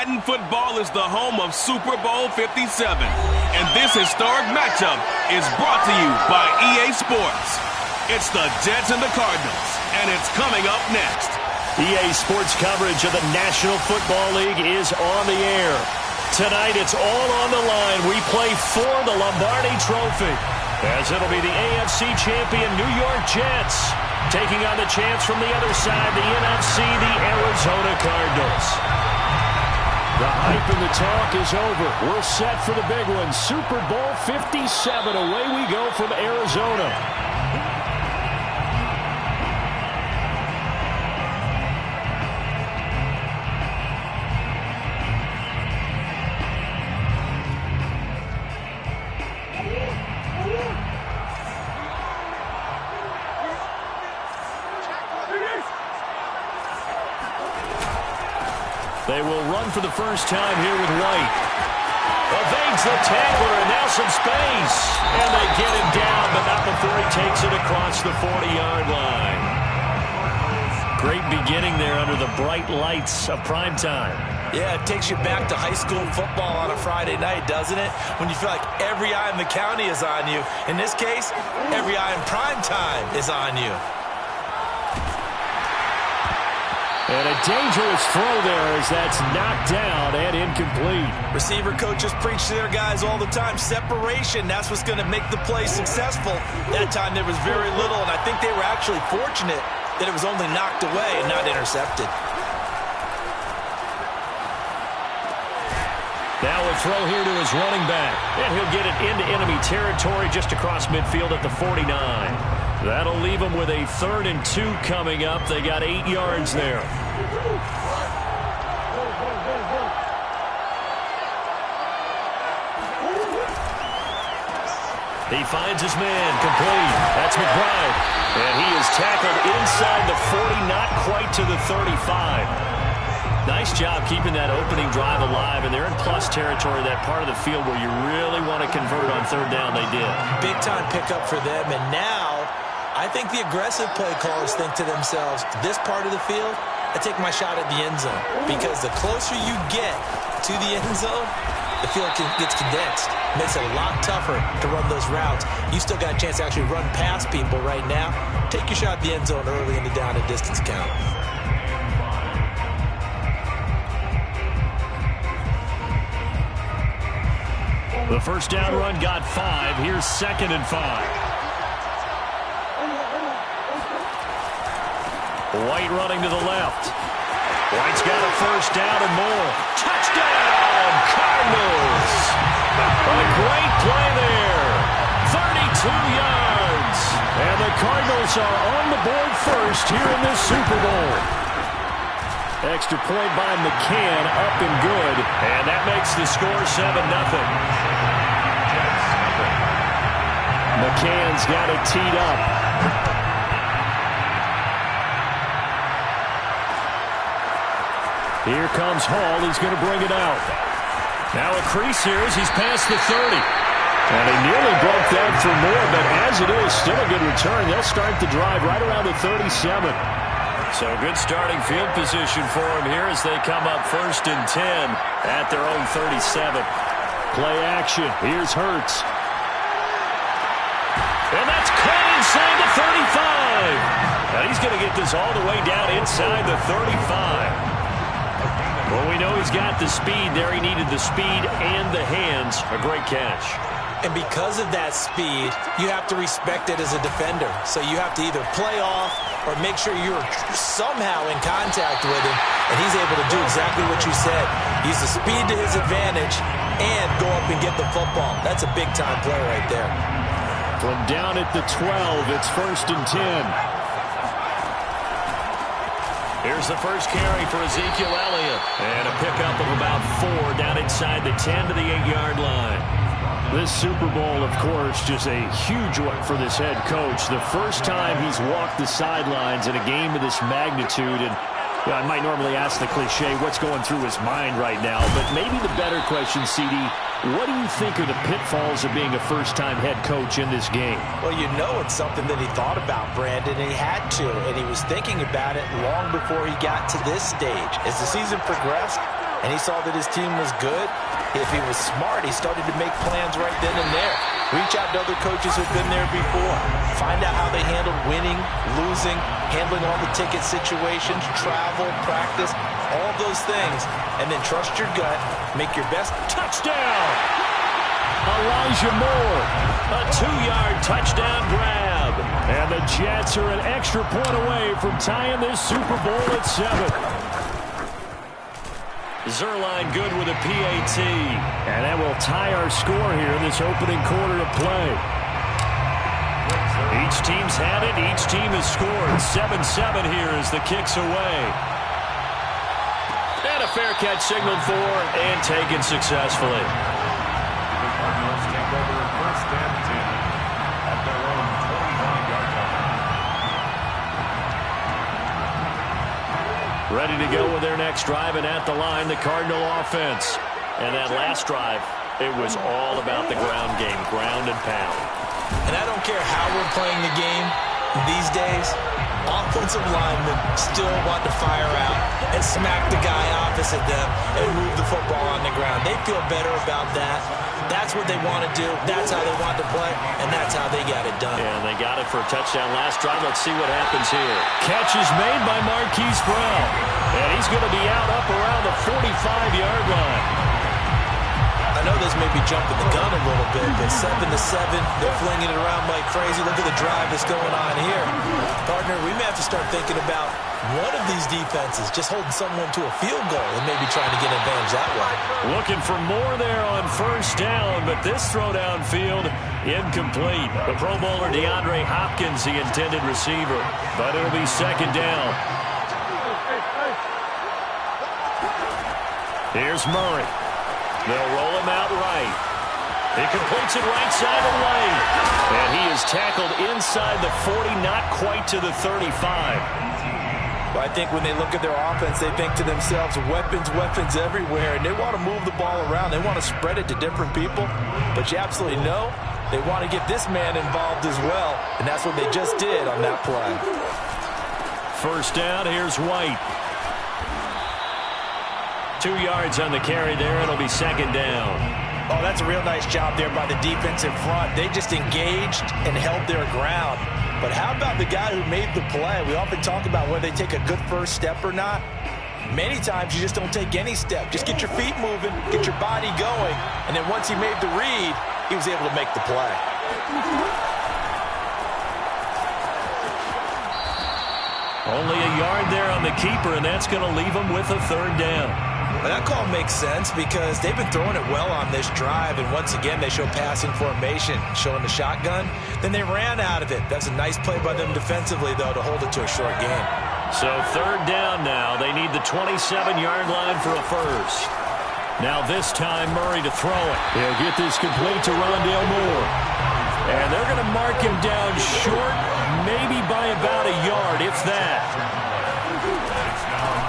Madden football is the home of Super Bowl 57. And this historic matchup is brought to you by EA Sports. It's the Jets and the Cardinals, and it's coming up next. EA Sports coverage of the National Football League is on the air. Tonight, it's all on the line. We play for the Lombardi Trophy, as it'll be the AFC champion New York Jets taking on the chance from the other side, the NFC, the Arizona Cardinals. The hype and the talk is over. We're set for the big one. Super Bowl 57. Away we go from Arizona. They will run for the first time here with White. Evades the tackler, and now some space. And they get him down, but not before he takes it across the 40-yard line. Great beginning there under the bright lights of primetime. Yeah, it takes you back to high school football on a Friday night, doesn't it? When you feel like every eye in the county is on you. In this case, every eye in primetime is on you. And a dangerous throw there as that's knocked down and incomplete. Receiver coaches preach to their guys all the time. Separation, that's what's going to make the play successful. That time there was very little, and I think they were actually fortunate that it was only knocked away and not intercepted. Now a throw here to his running back. And he'll get it into enemy territory just across midfield at the 49. That'll leave them with a 3rd and 2 coming up. They got 8 yards there. He finds his man, complete. That's McBride. And he is tackled inside the 40, not quite to the 35. Nice job keeping that opening drive alive, and they're in plus territory, that part of the field where you really want to convert on 3rd down. They did. Big-time pickup for them, and now I think the aggressive play callers think to themselves, this part of the field, I take my shot at the end zone, because the closer you get to the end zone, the field gets condensed. Makes it a lot tougher to run those routes. You still got a chance to actually run past people right now. Take your shot at the end zone early in the down and distance count. The first down run got 5. Here's 2nd and 5. White running to the left. White's got a first down and more. Touchdown, Cardinals! A great play there. 32 yards. And the Cardinals are on the board first here in this Super Bowl. Extra point by McCann, up and good. And that makes the score 7-0. McCann's got it teed up. Here comes Hall. He's going to bring it out. Now a crease here as he's past the 30. And he nearly broke that for more, but as it is, still a good return. They'll start the drive right around the 37. So good starting field position for him here as they come up 1st and 10 at their own 37. Play action. Here's Hurts. And that's caught inside the 35. Now he's going to get this all the way down inside the 35. Well, we know he's got the speed there. He needed the speed and the hands. A great catch. And because of that speed, you have to respect it as a defender. So you have to either play off or make sure you're somehow in contact with him, and he's able to do exactly what you said. Use the speed to his advantage and go up and get the football. That's a big-time play right there. From down at the 12, it's 1st and 10. Here's the first carry for Ezekiel Elliott. And a pickup of about 4 down inside the 10 to the 8-yard line. This Super Bowl, of course, just a huge one for this head coach. The first time he's walked the sidelines in a game of this magnitude. And I might normally ask the cliche, what's going through his mind right now? But maybe the better question, CD, what do you think are the pitfalls of being a first-time head coach in this game? Well, you know it's something that he thought about, Brandon, and he had to. And he was thinking about it long before he got to this stage. As the season progressed, and he saw that his team was good. If he was smart, he started to make plans right then and there. Reach out to other coaches who've been there before. Find out how they handled winning, losing, handling all the ticket situations, travel, practice, all those things. And then trust your gut, make your best. Touchdown! Elijah Moore, a 2-yard touchdown grab. And the Jets are an extra point away from tying this Super Bowl at 7. Zerline good with a PAT. And that will tie our score here in this opening quarter of play. Each team's had it. Each team has scored. 7-7 here as the kick's away. And a fair catch signaled for and taken successfully. Ready to go with their next drive, and at the line, the Cardinal offense. And that last drive, it was all about the ground game, ground and pound. And I don't care how we're playing the game these days, offensive linemen still want to fire out and smack the guy opposite them and move the football on the ground. They feel better about that. That's what they want to do. That's how they want to play, and that's how they got it done. Yeah, and they got it for a touchdown last drive. Let's see what happens here. Catch is made by Marquise Brown, and he's going to be out up around the 45-yard line. I know this may be jumping the gun a little bit, but 7-7, they're flinging it around like crazy. Look at the drive that's going on here. Partner, we may have to start thinking about one of these defenses just holding someone to a field goal and maybe trying to get an advantage that way. Looking for more there on first down, but this throw downfield incomplete. The Pro Bowler DeAndre Hopkins, the intended receiver, but it'll be second down. Here's Murray. They'll roll him out right. He completes it right side of the lane. And he is tackled inside the 40, not quite to the 35. Well, I think when they look at their offense, they think to themselves, weapons, weapons everywhere. And they want to move the ball around. They want to spread it to different people. But you absolutely know they want to get this man involved as well. And that's what they just did on that play. First down, here's White. 2 yards on the carry there. It'll be second down. Oh, that's a real nice job there by the defense in front. They just engaged and held their ground. But how about the guy who made the play? We often talk about whether they take a good first step or not. Many times you just don't take any step. Just get your feet moving, get your body going, and then once he made the read, he was able to make the play. Only a yard there on the keeper, and that's going to leave him with a third down. Well, that call makes sense because they've been throwing it well on this drive, and once again they show passing formation, showing the shotgun. Then they ran out of it. That's a nice play by them defensively, though, to hold it to a short game. So third down now. They need the 27-yard line for a first. Now this time Murray to throw it. He'll get this complete to Rondale Moore. And they're going to mark him down short, maybe by about a yard, if that.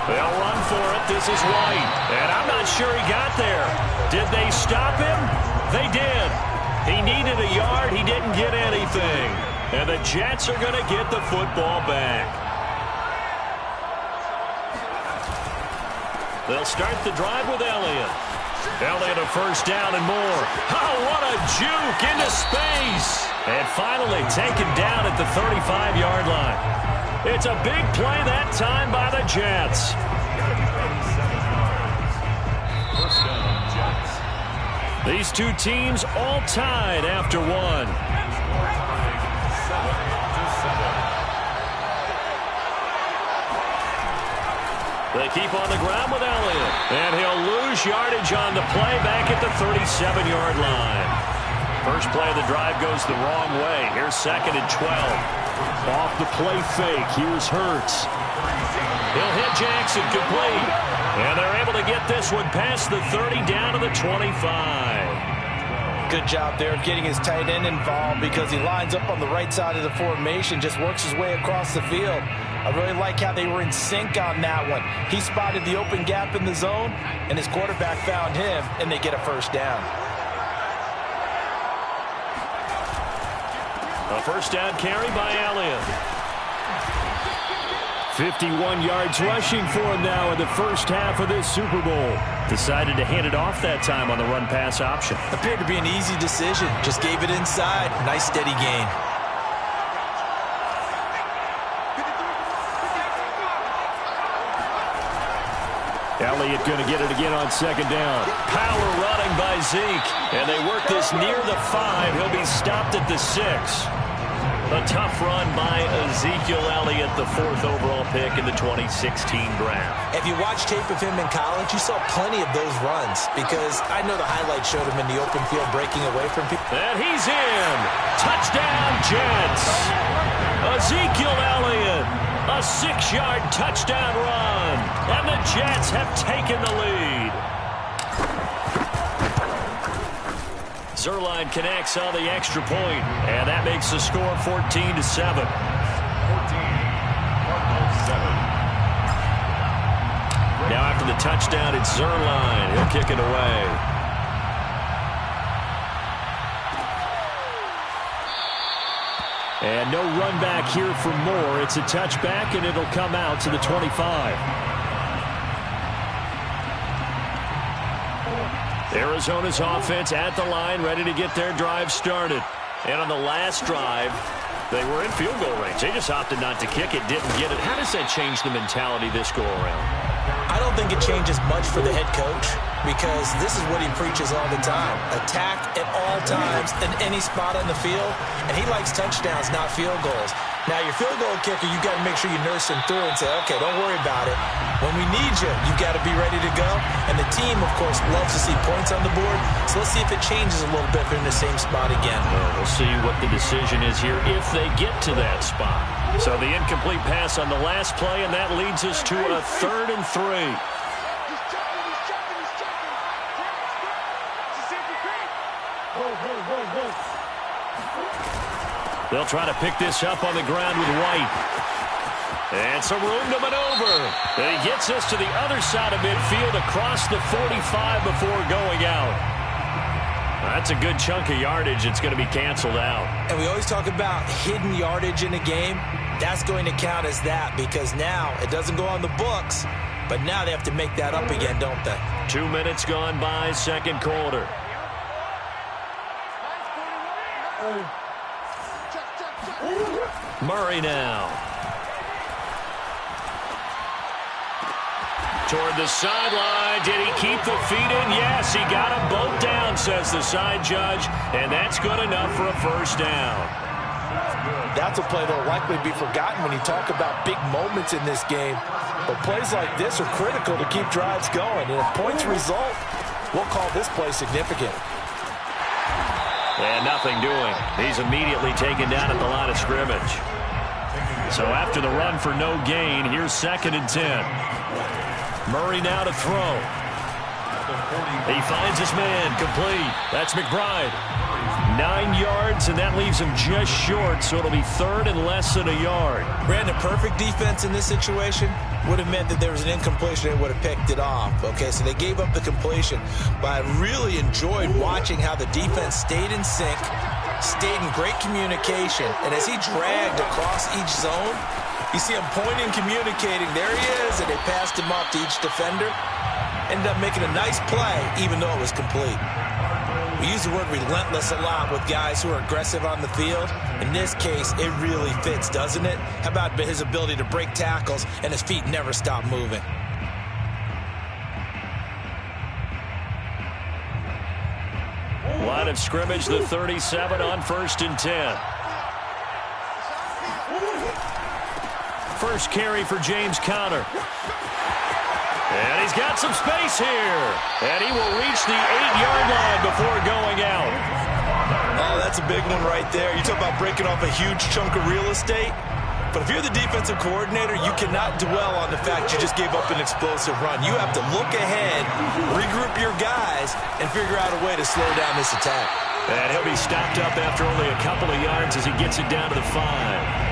They'll run for it. This is White. And I'm not sure he got there. Did they stop him? They did. He needed a yard. He didn't get anything. And the Jets are going to get the football back. They'll start the drive with Elliott. Elliott a first down and more. Oh, what a juke into space. And finally taken down at the 35-yard line. It's a big play that time by the Jets. These two teams all tied after one. They keep on the ground with Elliott. And he'll lose yardage on the play back at the 37-yard line. First play of the drive goes the wrong way. Here's second and 12. Off the play fake. Here's Hurts. He'll hit Jackson complete. And they're able to get this one past the 30 down to the 25. Good job there of getting his tight end involved because he lines up on the right side of the formation, just works his way across the field. I really like how they were in sync on that one. He spotted the open gap in the zone, and his quarterback found him, and they get a first down. A first down carry by Elliott. 51 yards rushing for him now in the first half of this Super Bowl. Decided to hand it off that time on the run-pass option. Appeared to be an easy decision. Just gave it inside. Nice steady gain. Elliott going to get it again on second down. Power running by Zeke. And they work this near the 5. He'll be stopped at the 6. A tough run by Ezekiel Elliott, the 4th overall pick in the 2016 draft. If you watch tape of him in college, you saw plenty of those runs because I know the highlights showed him in the open field breaking away from people. And he's in. Touchdown, Jets. Ezekiel Elliott, a 6-yard touchdown run. And the Jets have taken the lead. Zerline connects on the extra point, and that makes the score 14-7. 14, Cardinals 7. Now after the touchdown, it's Zerline. He'll kick it away. And no run back here for Moore. It's a touchback, and it'll come out to the 25. Arizona's offense at the line, ready to get their drive started. And on the last drive, they were in field goal range. They just opted not to kick it, didn't get it. How does that change the mentality this go around? I don't think it changes much for the head coach because this is what he preaches all the time. Attack at all times in any spot on the field, and he likes touchdowns, not field goals. Now, your field goal kicker, you got to make sure you nurse him through and say, okay, don't worry about it. When we need you, you got to be ready to go. And the team, of course, loves to see points on the board. So let's see if it changes a little bit if they're in the same spot again. Well, we'll see what the decision is here if they get to that spot. So the incomplete pass on the last play, and that leads us to a 3rd and 3. They'll try to pick this up on the ground with White. And some room to maneuver. And he gets us to the other side of midfield across the 45 before going out. That's a good chunk of yardage. It's going to be canceled out. And we always talk about hidden yardage in a game. That's going to count as that because now it doesn't go on the books, but now they have to make that up again, don't they? 2 minutes gone by, second quarter. Murray now. Toward the sideline. Did he keep the feet in? Yes, he got them both down, says the side judge. And that's good enough for a first down. That's a play that will likely be forgotten when you talk about big moments in this game. But plays like this are critical to keep drives going. And if points result, we'll call this play significant. And nothing doing. He's immediately taken down at the line of scrimmage. So after the run for no gain, here's 2nd and 10. Murray now to throw. He finds his man, complete. That's McBride. 9 yards, and that leaves him just short, so it'll be 3rd and less than a yard. Brandon, perfect defense in this situation would have meant that there was an incompletion. They would have picked it off. Okay, so they gave up the completion, but I really enjoyed watching how the defense stayed in sync, stayed in great communication, and as he dragged across each zone, you see him pointing, communicating. There he is, and they passed him off to each defender. Ended up making a nice play, even though it was complete. We use the word relentless a lot with guys who are aggressive on the field. In this case, it really fits, doesn't it? How about his ability to break tackles and his feet never stop moving? Line of scrimmage, the 37 on 1st and 10. First carry for James Conner. And he's got some space here. And he will reach the 8-yard line before going out. Oh, that's a big one right there. You talk about breaking off a huge chunk of real estate. But if you're the defensive coordinator, you cannot dwell on the fact you just gave up an explosive run. You have to look ahead, regroup your guys, and figure out a way to slow down this attack. And he'll be stopped up after only a couple of yards as he gets it down to the 5.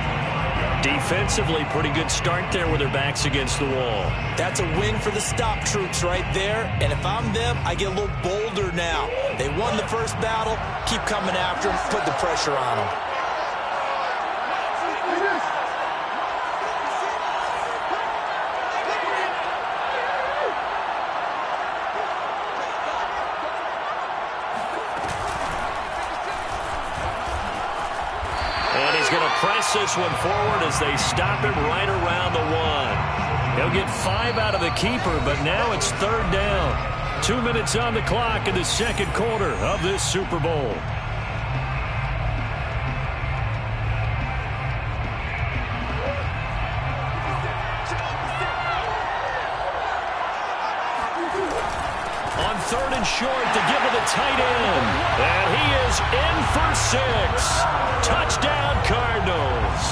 Defensively, pretty good start there with their backs against the wall. That's a win for the stop troops right there. And if I'm them, I get a little bolder now. They won the first battle. Keep coming after them. Put the pressure on them. going to press this one forward as they stop him right around the 1. He'll get 5 out of the keeper, but now it's 3rd down. 2 minutes on the clock in the second quarter of this Super Bowl. On 3rd and short to give to the tight end. And he is in for 6. Touchdown, Cardinals.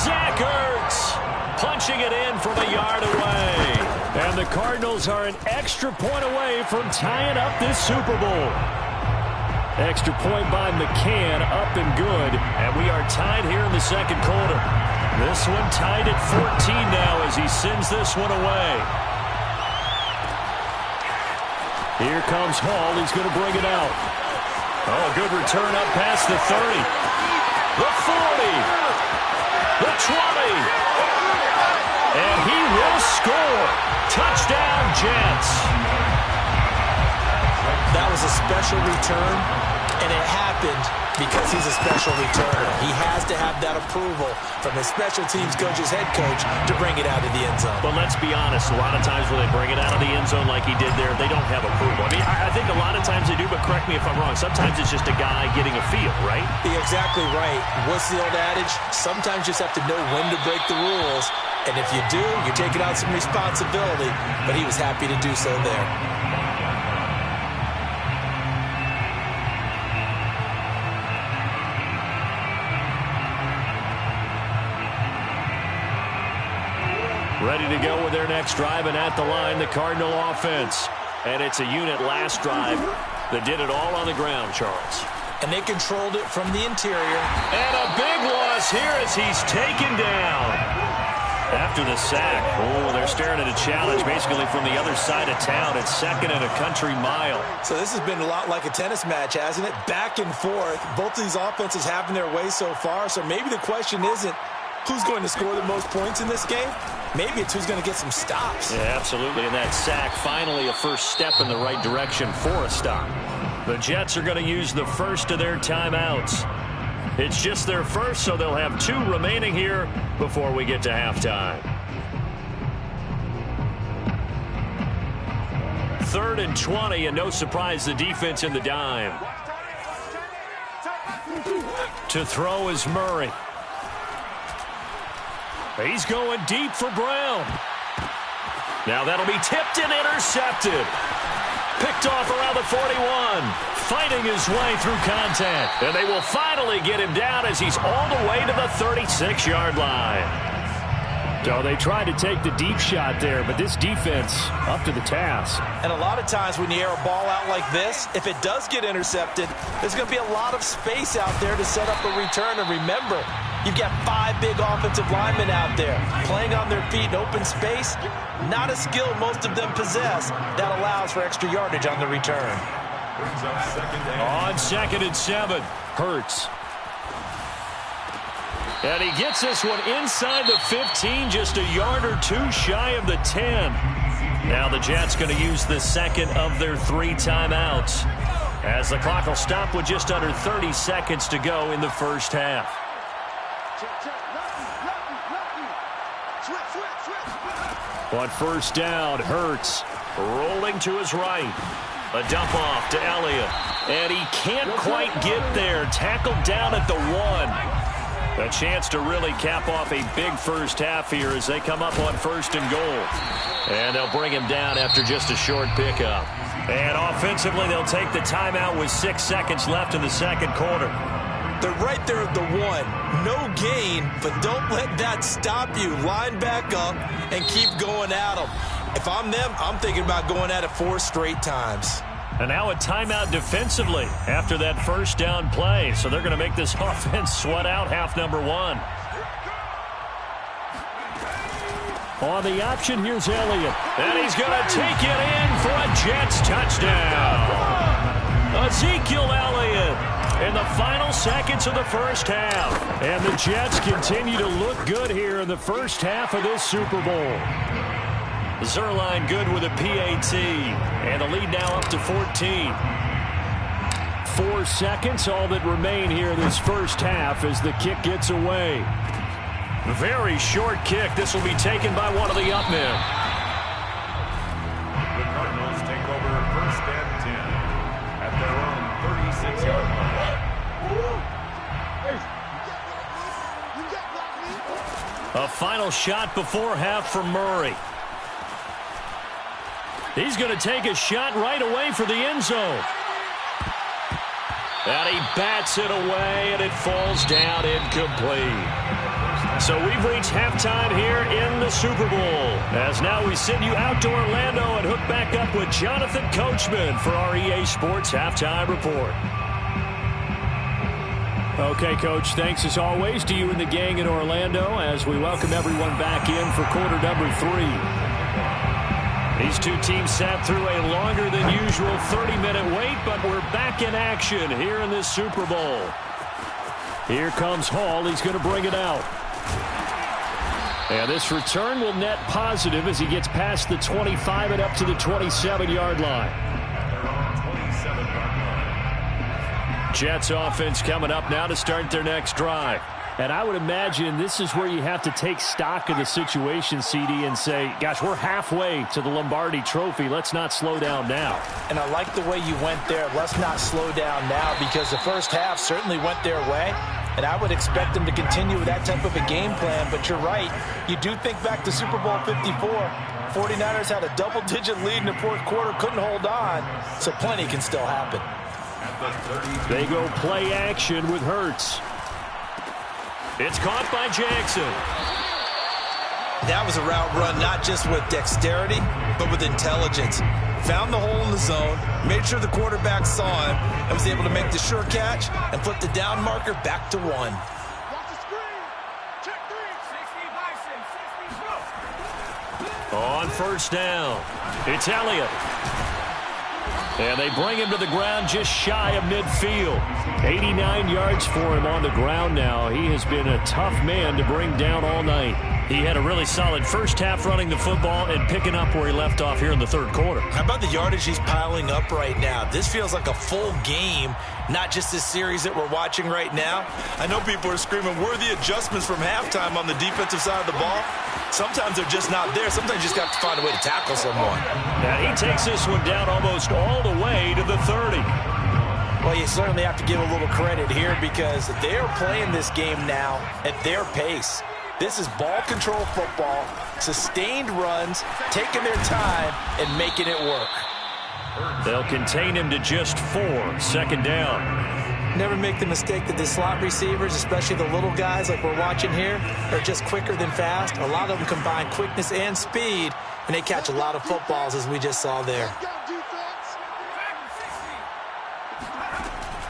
Zach Ertz punching it in from a yard away. And the Cardinals are an extra point away from tying up this Super Bowl. Extra point by McCann, up and good. And we are tied here in the second quarter. This one tied at 14 now as he sends this one away. Here comes Hall. He's going to bring it out. Oh, good return up past the 30. The 40. The 20. And he will score. Touchdown, Jets. That was a special return, and it happened because he's a special returner. He has to have that approval from his special teams coach's head coach to bring it out of the end zone. But let's be honest, a lot of times when they bring it out of the end zone like he did there, they don't have approval. I mean, I think a lot of times they do, but correct me if I'm wrong. Sometimes it's just a guy getting a feel, right? You're exactly right. What's the old adage? Sometimes you just have to know when to break the rules, and if you do, you're taking out some responsibility, but he was happy to do so there. Ready to go with their next drive, and at the line, the Cardinal offense. And it's a unit last drive that did it all on the ground, Charles. And they controlled it from the interior. And a big loss here as he's taken down. After the sack, oh, they're staring at a challenge basically from the other side of town. It's 2nd and a country mile. So this has been a lot like a tennis match, hasn't it? Back and forth. Both of these offenses having their way so far. So maybe the question isn't who's going to score the most points in this game. Maybe it's who's going to get some stops. Yeah, absolutely. And that sack, finally a first step in the right direction for a stop. The Jets are going to use the first of their timeouts. It's just their first, so they'll have 2 remaining here before we get to halftime. 3rd and 20, and no surprise, the defense in the dime. To throw is Murray. He's going deep for Brown. Now that'll be tipped and intercepted. Picked off around the 41. Fighting his way through contact. And they will finally get him down as he's all the way to the 36-yard line. So they tried to take the deep shot there, but this defense up to the task. And a lot of times when you air a ball out like this, if it does get intercepted, there's going to be a lot of space out there to set up a return. And remember, you've got 5 big offensive linemen out there playing on their feet in open space. Not a skill most of them possess that allows for extra yardage on the return. On 2nd and 7, Hurts. And he gets this one inside the 15, just a yard or 2 shy of the 10. Now the Jets going to use the second of their 3 timeouts, as the clock will stop with just under 30 seconds to go in the first half. On first down, Hurts rolling to his right. A dump off to Elliott. And he can't quite get there. Tackled down at the 1. A chance to really cap off a big first half here as they come up on 1st and goal. And they'll bring him down after just a short pickup. And offensively, they'll take the timeout with 6 seconds left in the second quarter. They're right there at the 1. No gain, but don't let that stop you. Line back up and keep going at them. If I'm them, I'm thinking about going at it 4 straight times. And now a timeout defensively after that first down play. So they're going to make this offense sweat out half number 1. On the option, here's Elliott. And he's going to take it in for a Jets touchdown. Ezekiel Elliott in the final seconds of the first half. And the Jets continue to look good here in the first half of this Super Bowl. Zerline good with a PAT. And the lead now up to 14. 4 seconds, all that remain here this first half as the kick gets away. Very short kick. This will be taken by one of the up men. The Cardinals take over 1st and 10 at their own 36-yard line. A final shot before half from Murray. He's going to take a shot right away for the end zone. And he bats it away, and it falls down incomplete. So we've reached halftime here in the Super Bowl. As now we send you out to Orlando and hook back up with Jonathan Coachman for our EA Sports Halftime Report. Okay, Coach, thanks as always to you and the gang in Orlando as we welcome everyone back in for quarter number 3. These two teams sat through a longer than usual 30-minute wait, but we're back in action here in this Super Bowl. Here comes Hall. He's going to bring it out. And this return will net positive as he gets past the 25 and up to the 27-yard line. Jets offense coming up now to start their next drive. And I would imagine this is where you have to take stock of the situation, CD, and say, gosh, we're halfway to the Lombardi Trophy. Let's not slow down now. And I like the way you went there. Let's not slow down now, because the first half certainly went their way. And I would expect them to continue with that type of a game plan. But you're right. You do think back to Super Bowl 54. 49ers had a double-digit lead in the fourth quarter, couldn't hold on. So plenty can still happen. They go play action with Hurts. It's caught by Jackson. That was a route run not just with dexterity, but with intelligence. Found the hole in the zone, made sure the quarterback saw him, and was able to make the sure catch and flip the down marker back to 1. On first down, it's Elliott. And they bring him to the ground just shy of midfield. 89 yards for him on the ground now. He has been a tough man to bring down all night. He had a really solid first half running the football and picking up where he left off here in the third quarter. How about the yardage he's piling up right now? This feels like a full game, not just this series that we're watching right now. I know people are screaming, where are the adjustments from halftime on the defensive side of the ball? Sometimes they're just not there. Sometimes you just got to find a way to tackle someone. And he takes this one down almost all the way to the 30. Well, you certainly have to give a little credit here because they're playing this game now at their pace. This is ball control football, sustained runs, taking their time, and making it work. They'll contain him to just 4, second down. Never make the mistake that the slot receivers, especially the little guys like we're watching here, are just quicker than fast. A lot of them combine quickness and speed, and they catch a lot of footballs, as we just saw there.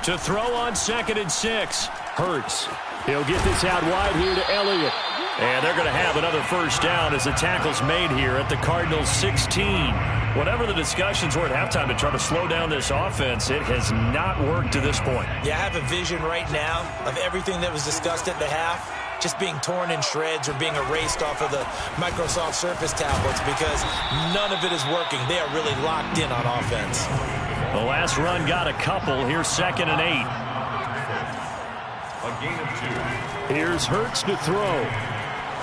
To throw on 2nd and 6, Hurts. He'll get this out wide here to Elliott. And they're going to have another first down as the tackle's made here at the Cardinals 16. Whatever the discussions were at halftime to try to slow down this offense, it has not worked to this point. Yeah, I have a vision right now of everything that was discussed at the half just being torn in shreds or being erased off of the Microsoft Surface tablets because none of it is working. They are really locked in on offense. The last run got a couple. Here's 2nd and 8. A gain of 2. Here's Hurts to throw.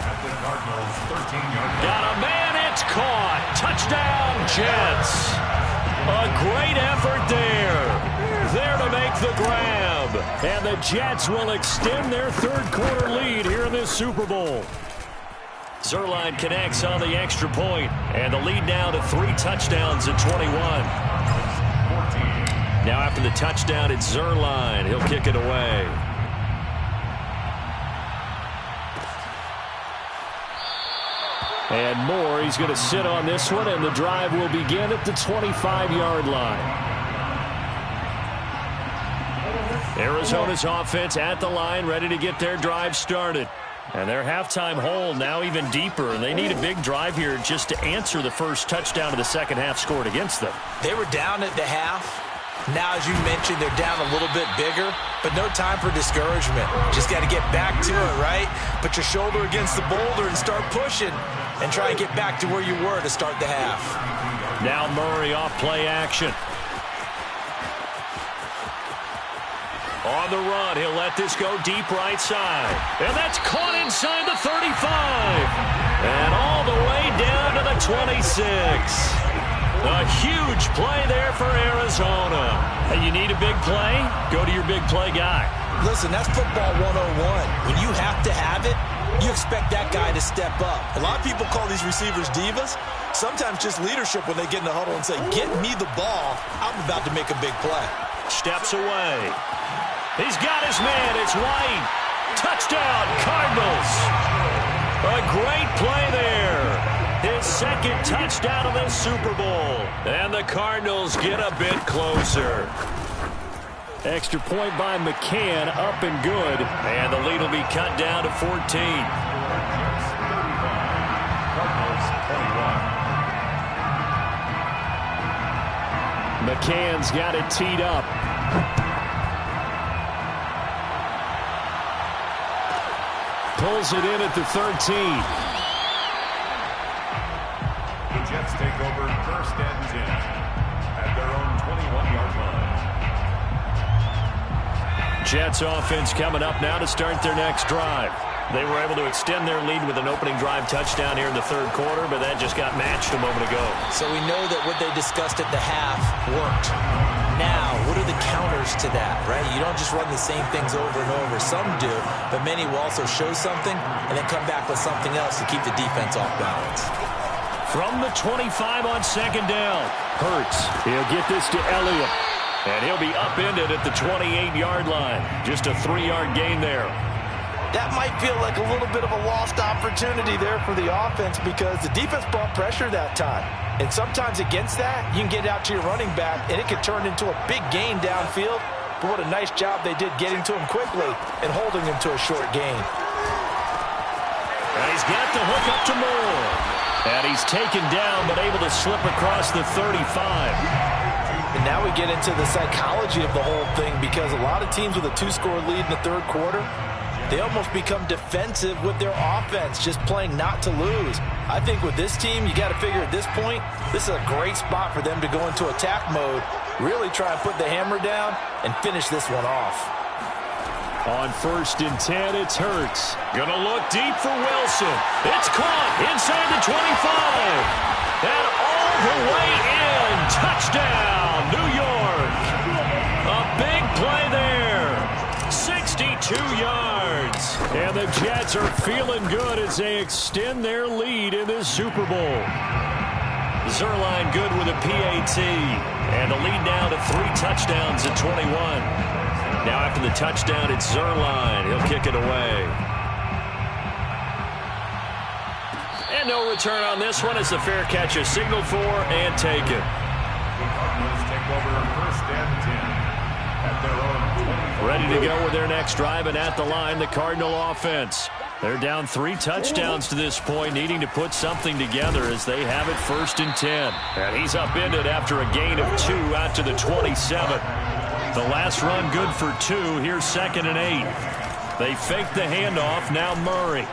At the Cardinals 13-yard line. Got a man, it's caught. Touchdown, Jets. A great effort there. There to make the grab. And the Jets will extend their third quarter lead here in this Super Bowl. Zuerlein connects on the extra point, and the lead now to 3 touchdowns at 21. Now after the touchdown, it's Zuerlein. He'll kick it away. And Moore, he's going to sit on this one, and the drive will begin at the 25-yard line. Arizona's offense at the line, ready to get their drive started. And their halftime hole now even deeper, and they need a big drive here just to answer the first touchdown of the second half scored against them. They were down at the half. Now, as you mentioned, they're down a little bit bigger, but no time for discouragement. Just got to get back to it, right? Put your shoulder against the boulder and start pushing and try and get back to where you were to start the half. Now Murray off play action. On the run, he'll let this go deep right side. And that's caught inside the 35. And all the way down to the 26. A huge play there for Arizona. Hey, you need a big play? Go to your big play guy. Listen, that's football 101. When you have to have it, you expect that guy to step up. A lot of people call these receivers divas. Sometimes just leadership when they get in the huddle and say, get me the ball. I'm about to make a big play. Steps away. He's got his man. It's White. Touchdown, Cardinals. A great play there. His second touchdown of the Super Bowl. And the Cardinals get a bit closer. Extra point by McCann, up and good. And the lead will be cut down to 14. McCann's got it teed up. Pulls it in at the 13. The Jets take over first and 10 at their own 21-yard line. Jets offense coming up now to start their next drive. They were able to extend their lead with an opening drive touchdown here in the third quarter, but that just got matched a moment ago. So we know that what they discussed at the half worked. Now, what are the counters to that, right? You don't just run the same things over and over. Some do, but many will also show something and then come back with something else to keep the defense off balance. From the 25 on second down, Hurts. He'll get this to Elliott, and he'll be upended at the 28-yard line. Just a 3-yard gain there. That might feel like a little bit of a lost opportunity there for the offense because the defense brought pressure that time. And sometimes against that, you can get out to your running back, and it can turn into a big gain downfield. But what a nice job they did getting to him quickly and holding him to a short gain. And he's got the hook up to Moore. And he's taken down, but able to slip across the 35. And now we get into the psychology of the whole thing because a lot of teams with a 2-score lead in the third quarter, they almost become defensive with their offense, just playing not to lose. I think with this team, you got to figure at this point, this is a great spot for them to go into attack mode, really try and put the hammer down and finish this one off. On first and 10, it's Hurts. Gonna look deep for Wilson. It's caught inside the 25. And all the way in. Touchdown, New York. A big play there. 62 yards. And the Jets are feeling good as they extend their lead in this Super Bowl. Zuerlein good with a PAT. And the lead now to 3 touchdowns at 21. Now after the touchdown, it's Zuerlein. He'll kick it away. And no return on this one as the fair catch is signaled for and taken. The Cardinals take over first and 10 at their own 20. Ready to go with their next drive, and at the line, the Cardinal offense. They're down 3 touchdowns to this point, needing to put something together as they have it first and 10. And he's upended after a gain of 2 out to the 27. The last run good for 2. Here's second and 8. They fake the handoff. Now Murray.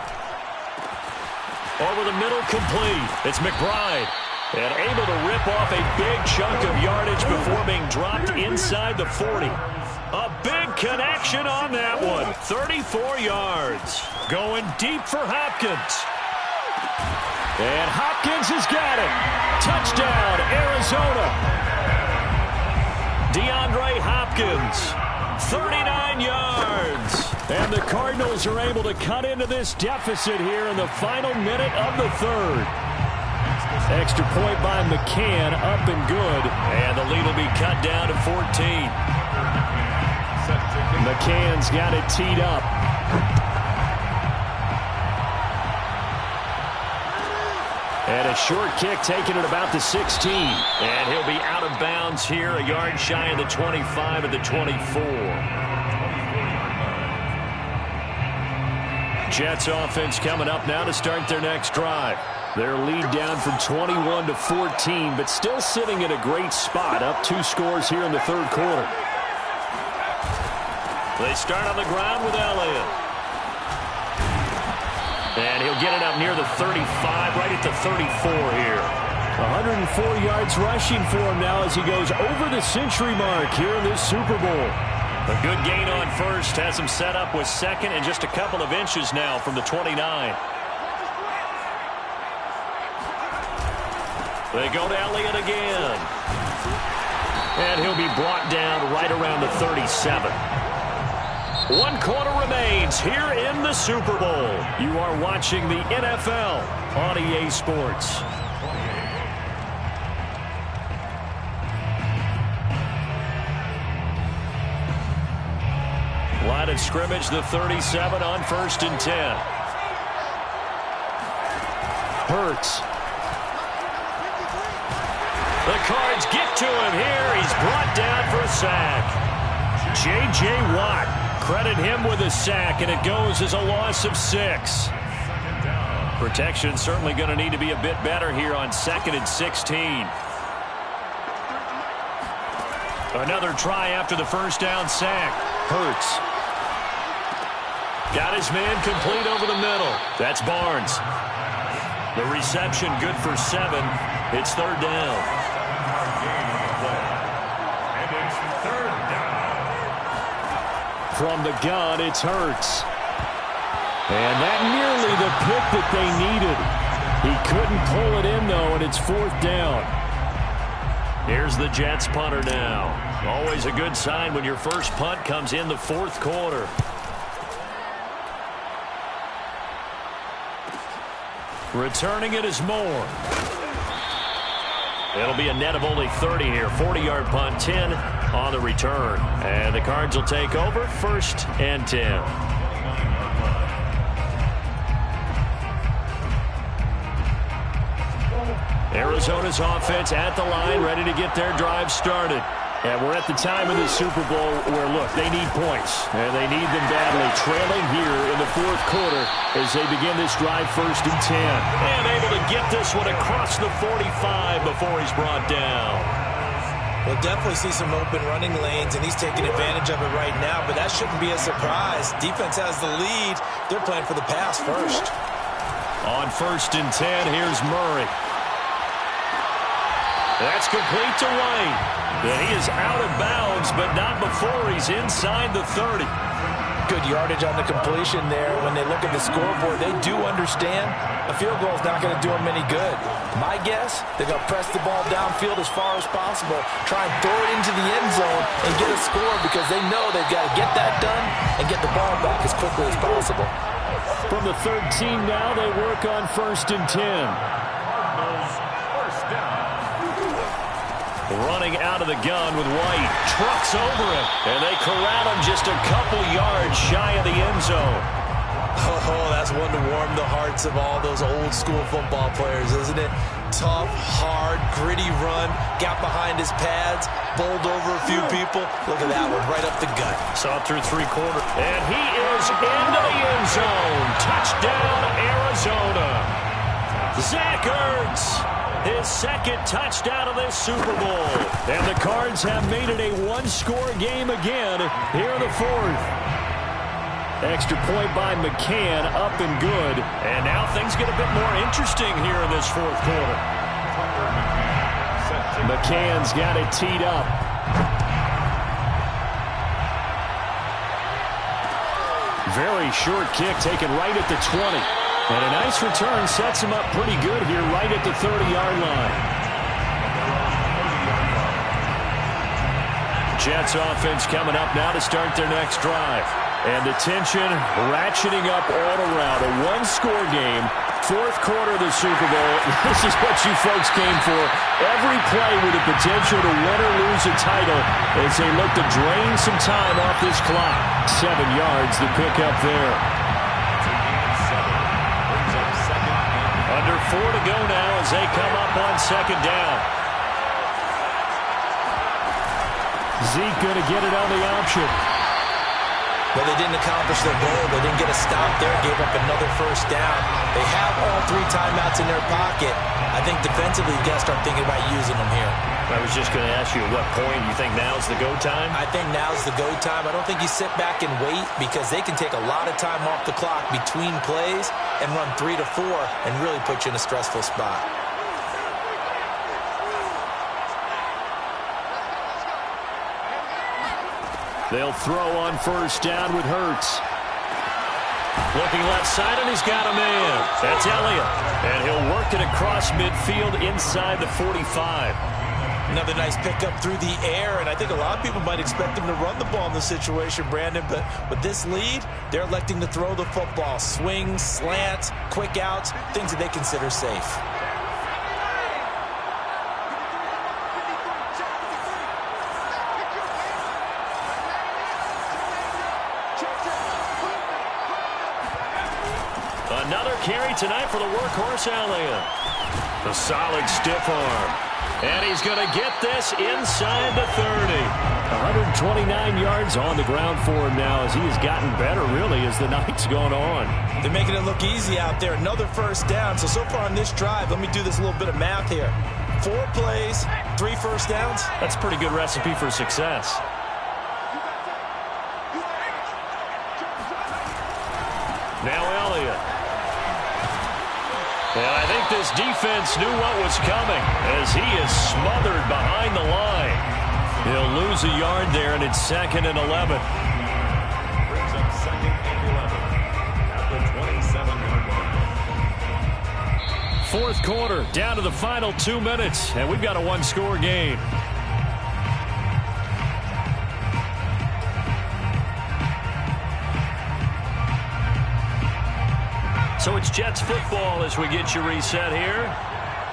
Over the middle, complete. It's McBride. And able to rip off a big chunk of yardage before being dropped inside the 40. A big connection on that one. 34 yards. Going deep for Hopkins. And Hopkins has got it. Touchdown, Arizona. DeAndre Hopkins, 39 yards. And the Cardinals are able to cut into this deficit here in the final minute of the third. Extra point by McCann, up and good. And the lead will be cut down to 14. McCann's got it teed up. And a short kick taken at about the 16. And he'll be out of bounds here, a yard shy of the 25 at the 24. Jets offense coming up now to start their next drive. Their lead down from 21 to 14, but still sitting at a great spot, up 2 scores here in the third quarter. They start on the ground with Elliott. And he'll get it up near the 35, right at the 34 here. 104 yards rushing for him now as he goes over the century mark here in this Super Bowl. A good gain on first has him set up with second and just a couple of inches now from the 29. They go to Elliott again. And he'll be brought down right around the 37. 1 quarter remains here in the Super Bowl. You are watching the NFL on EA Sports. Line of scrimmage, the 37 on 1st and 10. Hurts. The Cards get to him here. He's brought down for a sack. J.J. Watt, credit him with a sack, and it goes as a loss of 6. Protection certainly going to need to be a bit better here on 2nd and 16. Another try after the first down sack. Hurts. Got his man complete over the middle. That's Barnes. The reception good for 7. It's 3rd down. And it's 3rd down. From the gun, it's Hurts. And that nearly the pick that they needed. He couldn't pull it in, though, and it's 4th down. Here's the Jets punter now. Always a good sign when your first punt comes in the 4th quarter. Returning it is Moore. It'll be a net of only 30 here. 40-yard punt, 10 on the return. And the Cards will take over 1st and 10. Arizona's offense at the line, ready to get their drive started. And we're at the time of the Super Bowl where, look, they need points, and they need them badly. Trailing here in the 4th quarter as they begin this drive 1st and 10. And able to get this one across the 45 before he's brought down. We'll definitely see some open running lanes, and he's taking advantage of it right now, but that shouldn't be a surprise. Defense has the lead. They're playing for the pass first. On 1st and 10, here's Murray. That's complete to White. And he is out of bounds, but not before he's inside the 30. Good yardage on the completion there. When they look at the scoreboard, they do understand a field goal is not going to do them any good. My guess, they're going to press the ball downfield as far as possible, try and throw it into the end zone and get a score because they know they've got to get that done and get the ball back as quickly as possible. From the 13 now, they work on 1st and 10. First down. Running out of the gun with White. Trucks over him. And they corral him just a couple yards shy of the end zone. Oh, that's one to warm the hearts of all those old school football players, isn't it? Tough, hard, gritty run. Got behind his pads. Bowled over a few people. Look at that one, right up the gut. Saw through 3 quarters. And he is into the end zone. Touchdown, Arizona. Zach Ertz. His 2nd touchdown of this Super Bowl. And the Cards have made it a 1-score game again here in the 4th. Extra point by McCann, up and good. And now things get a bit more interesting here in this 4th quarter. McCann's got it teed up. Very short kick taken right at the 20. And a nice return sets him up pretty good here right at the 30-yard line. Jets offense coming up now to start their next drive. And the tension ratcheting up all around. A 1-score game, 4th quarter of the Super Bowl. This is what you folks came for. Every play with the potential to win or lose a title as they look to drain some time off this clock. 7 yards to pick up there. Under 4 to go now as they come up on 2nd down. Zeke going to get it on the option. Well, they didn't accomplish their goal. They didn't get a stop there. Gave up another 1st down. They have all 3 timeouts in their pocket. I think defensively, you've got to start thinking about using them here. I was just going to ask you at what point you think now's the go time? I think now's the go time. I don't think you sit back and wait because they can take a lot of time off the clock between plays and run 3 to 4 and really put you in a stressful spot. They'll throw on first down with Hurts. Looking left side, and he's got a man. That's Elliott. And he'll work it across midfield inside the 45. Another nice pickup through the air, and I think a lot of people might expect him to run the ball in this situation, Brandon, but with this lead, they're electing to throw the football. Swings, slants, quick outs, things that they consider safe. Another carry tonight for the workhorse Elliott. A solid stiff arm. And he's going to get this inside the 30. 129 yards on the ground for him now as he has gotten better, really, as the night's gone on. They're making it look easy out there. Another first down. So far on this drive, let me do this little bit of math here. 4 plays, 3 first downs. That's a pretty good recipe for success. Now Elliott. And I think this defense knew what was coming as he is smothered behind the line. He'll lose a yard there, and it's 2nd and 11. Brings up 2nd and 11 at the 27-yard line. Fourth quarter, down to the final 2 minutes, and we've got a one-score game. So it's Jets football as we get you reset here.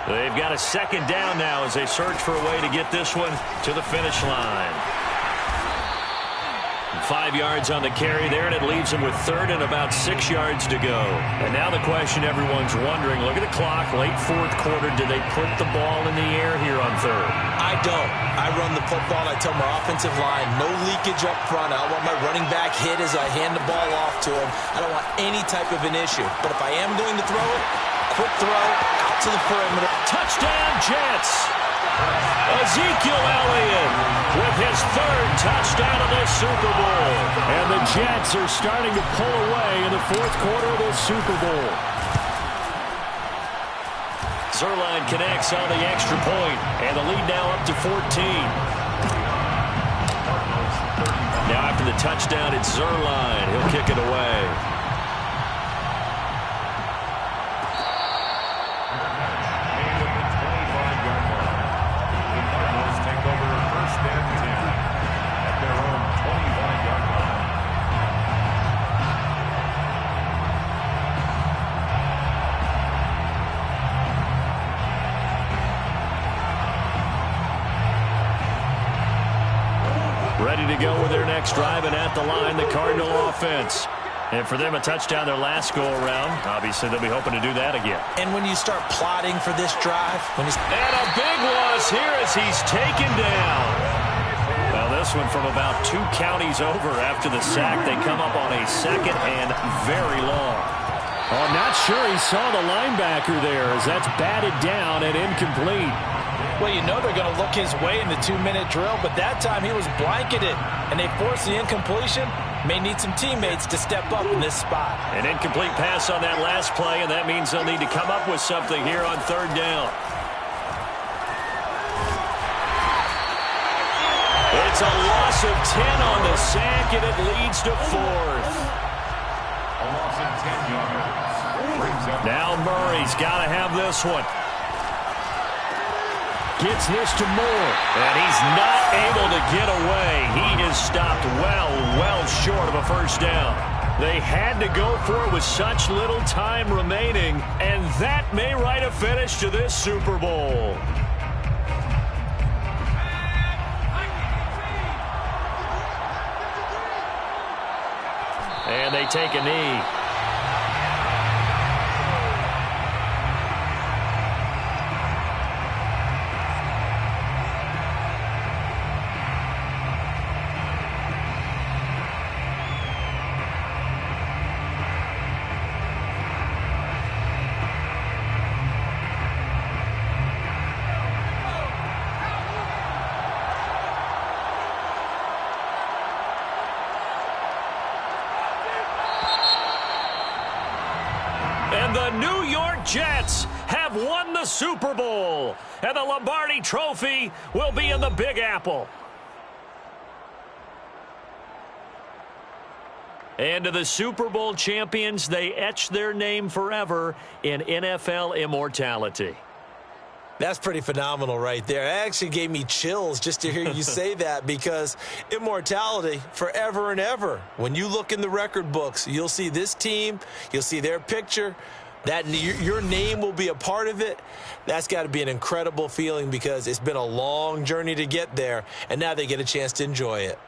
They've got a 2nd down now as they search for a way to get this one to the finish line. 5 yards on the carry there, and it leaves them with 3rd and about 6 yards to go. And now the question everyone's wondering, look at the clock, late 4th quarter, do they put the ball in the air here on 3rd? I don't. I run the football. I tell my offensive line, no leakage up front. I want my running back hit as I hand the ball off to him. I don't want any type of an issue. But if I am going to throw it, quick throw, out to the perimeter. Touchdown, Jets! Ezekiel Elliott with his 3rd touchdown of the Super Bowl. And the Jets are starting to pull away in the 4th quarter of the Super Bowl. Zerline connects on the extra point, and the lead now up to 14. Now after the touchdown, it's Zerline. He'll kick it away. Ready to go with their next drive, and at the line, the Cardinal offense. And for them, a touchdown their last go-around. Obviously, they'll be hoping to do that again. And when you start plotting for this drive... And a big loss here as he's taken down. Well, this one from about 2 counties over after the sack. They come up on a 2nd and very long. Oh, I'm not sure he saw the linebacker there as that's batted down and incomplete. Well, you know they're going to look his way in the 2-minute drill, but that time he was blanketed, and they forced the incompletion. May need some teammates to step up in this spot. An incomplete pass on that last play, and that means they'll need to come up with something here on 3rd down. It's a loss of 10 on the sack, and it leads to 4th. A loss of 10 yards. Now Murray's got to have this one. Gets this to Moore, and he's not able to get away. He is stopped well short of a first down. They had to go for it with such little time remaining, and that may write a finish to this Super Bowl. And they take a knee. And the New York Jets have won the Super Bowl. And the Lombardi Trophy will be in the Big Apple. And to the Super Bowl champions, they etch their name forever in NFL immortality. That's pretty phenomenal right there. It actually gave me chills just to hear you say that, because immortality forever and ever. When you look in the record books, you'll see this team, you'll see their picture, that your name will be a part of it. That's got to be an incredible feeling, because it's been a long journey to get there, and now they get a chance to enjoy it.